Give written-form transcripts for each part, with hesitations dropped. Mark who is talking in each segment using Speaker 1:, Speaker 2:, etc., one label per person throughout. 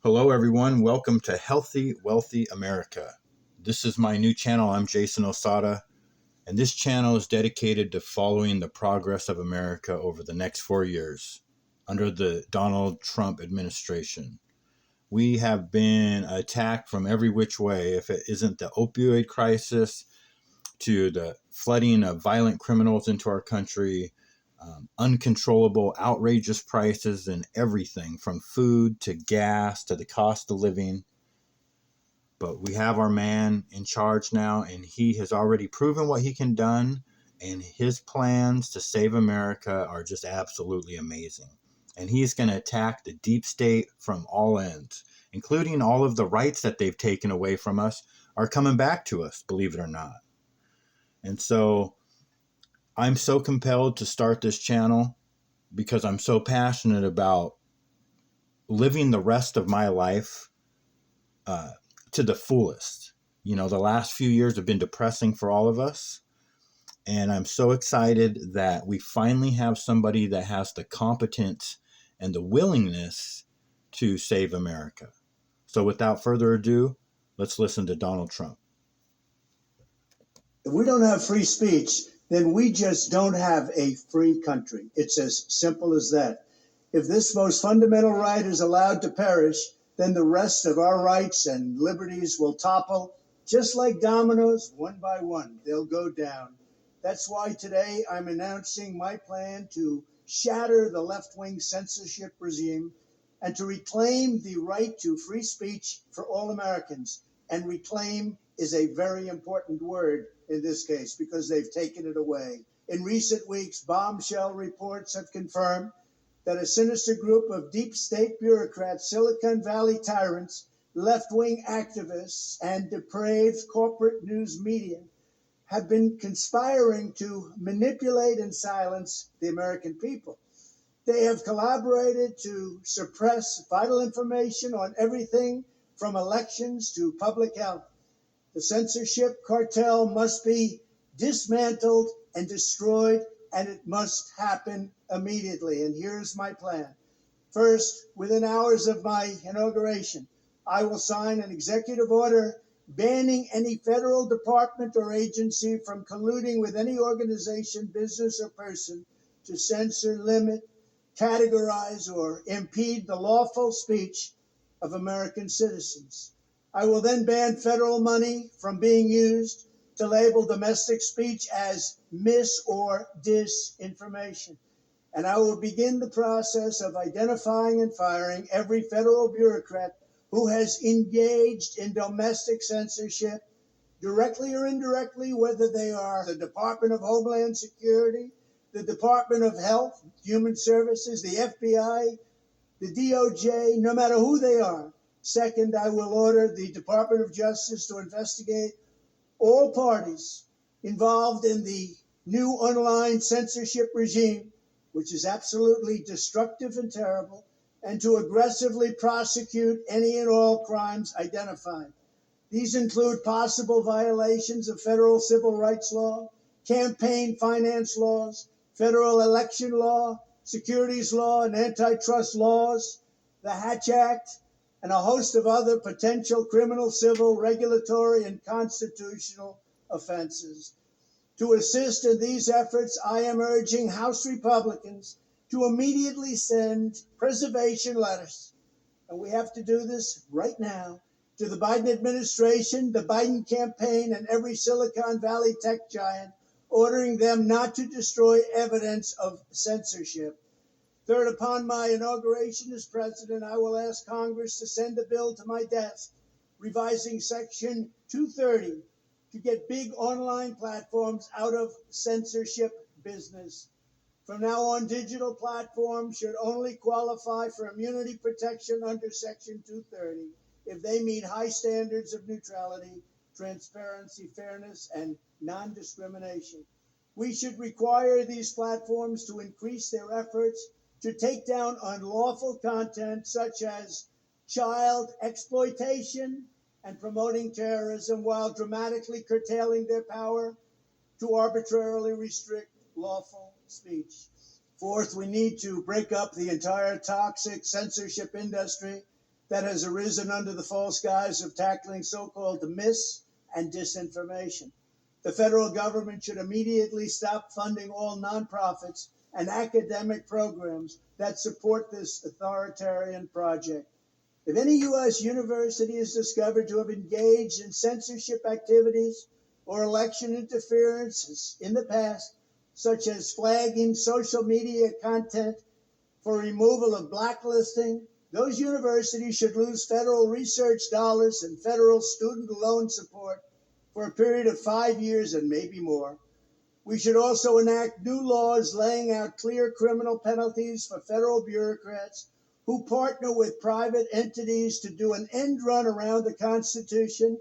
Speaker 1: Hello, everyone. Welcome to Healthy, Wealthy America. This is my new channel. I'm Jason Osada, and this channel is dedicated to following the progress of America over the next 4 years under the Donald Trump administration. We have been attacked from every which way, if it isn't the opioid crisis, to the flooding of violent criminals into our country, uncontrollable, outrageous prices in everything from food to gas to the cost of living. But we have our man in charge now, and he has already proven what he can do. And his plans to save America are just absolutely amazing. And he's going to attack the deep state from all ends, including all of the rights that they've taken away from us are coming back to us, believe it or not. And so I'm so compelled to start this channel because I'm so passionate about living the rest of my life uh, to the fullest. You know, the last few years have been depressing for all of us. And I'm so excited that we finally have somebody that has the competence and the willingness to save America. So without further ado, let's listen to Donald Trump.
Speaker 2: If we don't have free speech, then we just don't have a free country. It's as simple as that. If this most fundamental right is allowed to perish, then the rest of our rights and liberties will topple, just like dominoes, one by one. They'll go down. That's why today I'm announcing my plan to shatter the left-wing censorship regime and to reclaim the right to free speech for all Americans. And reclaim is a very important word in this case because they've taken it away. In recent weeks, bombshell reports have confirmed that a sinister group of deep state bureaucrats, Silicon Valley tyrants, left-wing activists, and depraved corporate news media have been conspiring to manipulate and silence the American people. They have collaborated to suppress vital information on everything from elections to public health. The censorship cartel must be dismantled and destroyed, and it must happen immediately. And here's my plan. First, within hours of my inauguration, I will sign an executive order banning any federal department or agency from colluding with any organization, business, or person to censor, limit, categorize, or impede the lawful speech of American citizens. I will then ban federal money from being used to label domestic speech as mis or disinformation. And I will begin the process of identifying and firing every federal bureaucrat who has engaged in domestic censorship, directly or indirectly, whether they are the Department of Homeland Security, the Department of Health, Human Services, the FBI, the DOJ, no matter who they are. Second, I will order the Department of Justice to investigate all parties involved in the new online censorship regime, which is absolutely destructive and terrible, and to aggressively prosecute any and all crimes identified. These include possible violations of federal civil rights law, campaign finance laws, federal election law, securities law, and antitrust laws, the Hatch Act, and a host of other potential criminal, civil, regulatory, and constitutional offenses. To assist in these efforts, I am urging House Republicans to immediately send preservation letters, and we have to do this right now, to the Biden administration, the Biden campaign, and every Silicon Valley tech giant, ordering them not to destroy evidence of censorship. Third, upon my inauguration as president, I will ask Congress to send a bill to my desk revising Section 230 to get big online platforms out of censorship business. From now on, digital platforms should only qualify for immunity protection under Section 230 if they meet high standards of neutrality, transparency, fairness, and non-discrimination. We should require these platforms to increase their efforts to take down unlawful content such as child exploitation and promoting terrorism, while dramatically curtailing their power to arbitrarily restrict lawful speech. Fourth, we need to break up the entire toxic censorship industry that has arisen under the false guise of tackling so-called mis and disinformation. The federal government should immediately stop funding all nonprofits and academic programs that support this authoritarian project. If any U.S. university is discovered to have engaged in censorship activities or election interference in the past, such as flagging social media content for removal of blacklisting, those universities should lose federal research dollars and federal student loan support for a period of 5 years and maybe more. We should also enact new laws laying out clear criminal penalties for federal bureaucrats who partner with private entities to do an end run around the Constitution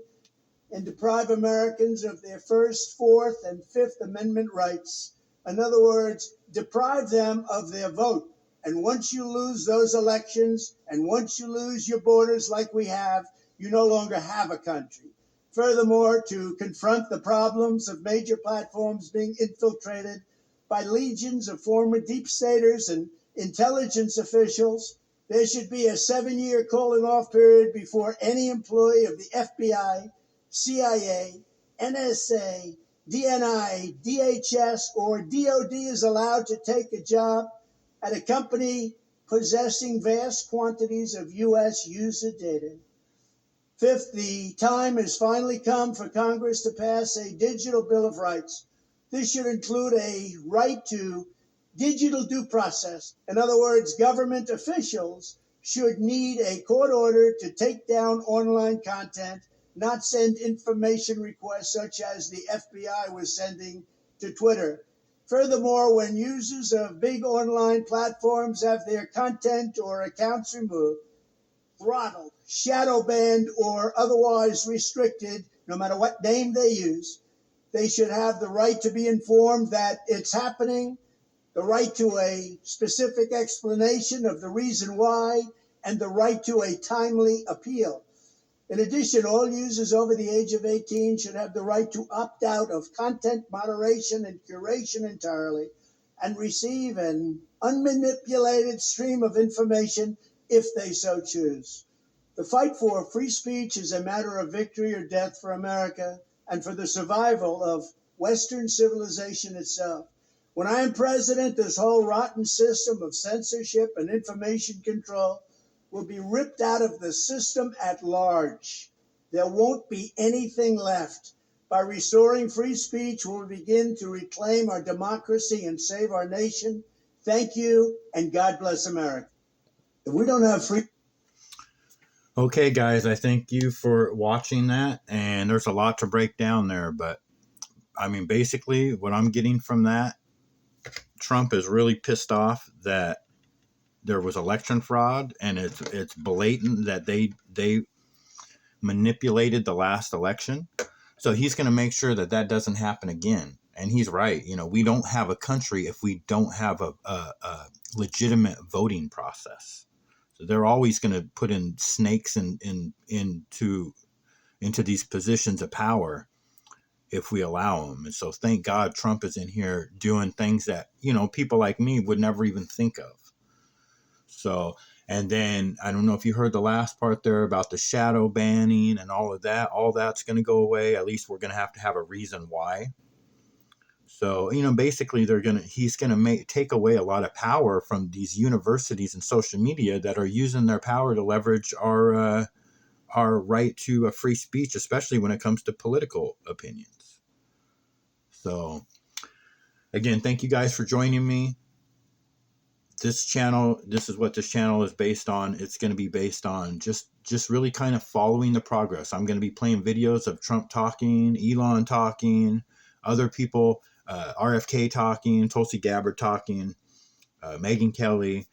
Speaker 2: and deprive Americans of their First, Fourth, and Fifth Amendment rights. In other words, deprive them of their vote. And once you lose those elections, and once you lose your borders like we have, you no longer have a country. Furthermore, to confront the problems of major platforms being infiltrated by legions of former deep staters and intelligence officials, there should be a 7-year calling off period before any employee of the FBI, CIA, NSA, DNI, DHS, or DOD is allowed to take a job at a company possessing vast quantities of U.S. user data. Fifth, the time has finally come for Congress to pass a digital Bill of Rights. This should include a right to digital due process. In other words, government officials should need a court order to take down online content, not send information requests such as the FBI was sending to Twitter. Furthermore, when users of big online platforms have their content or accounts removed, throttled, shadow banned, or otherwise restricted, no matter what name they use, they should have the right to be informed that it's happening, the right to a specific explanation of the reason why, and the right to a timely appeal. In addition, all users over the age of 18 should have the right to opt out of content moderation and curation entirely and receive an unmanipulated stream of information if they so choose. The fight for free speech is a matter of victory or death for America and for the survival of Western civilization itself. When I am president, this whole rotten system of censorship and information control will be ripped out of the system at large. There won't be anything left. By restoring free speech, we'll begin to reclaim our democracy and save our nation. Thank you, and God bless America. If we don't have free...
Speaker 1: Okay, guys, I thank you for watching that. And there's a lot to break down there. But, I mean, basically, what I'm getting from that, Trump is really pissed off that there was election fraud, and it's blatant that they manipulated the last election. So he's going to make sure that that doesn't happen again. And he's right. You know, we don't have a country if we don't have a legitimate voting process. So they're always going to put in snakes into these positions of power if we allow them. And so thank God Trump is in here doing things that, you know, people like me would never even think of. So, and then I don't know if you heard the last part there about the shadow banning and all of that. All that's going to go away. At least we're going to have a reason why. So, you know, basically he's going to take away a lot of power from these universities and social media that are using their power to leverage our right to a free speech, especially when it comes to political opinions. So, again, thank you guys for joining me. This is what this channel is based on. It's going to be based on just really kind of following the progress. I'm going to be playing videos of Trump talking, Elon talking, other people, RFK talking, Tulsi Gabbard talking, Megyn Kelly,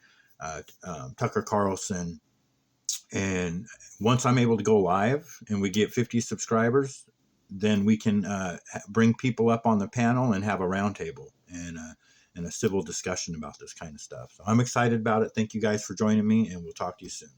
Speaker 1: Tucker Carlson. And once I'm able to go live and we get 50 subscribers, then we can bring people up on the panel and have a roundtable and a civil discussion about this kind of stuff. So I'm excited about it. Thank you guys for joining me, and we'll talk to you soon.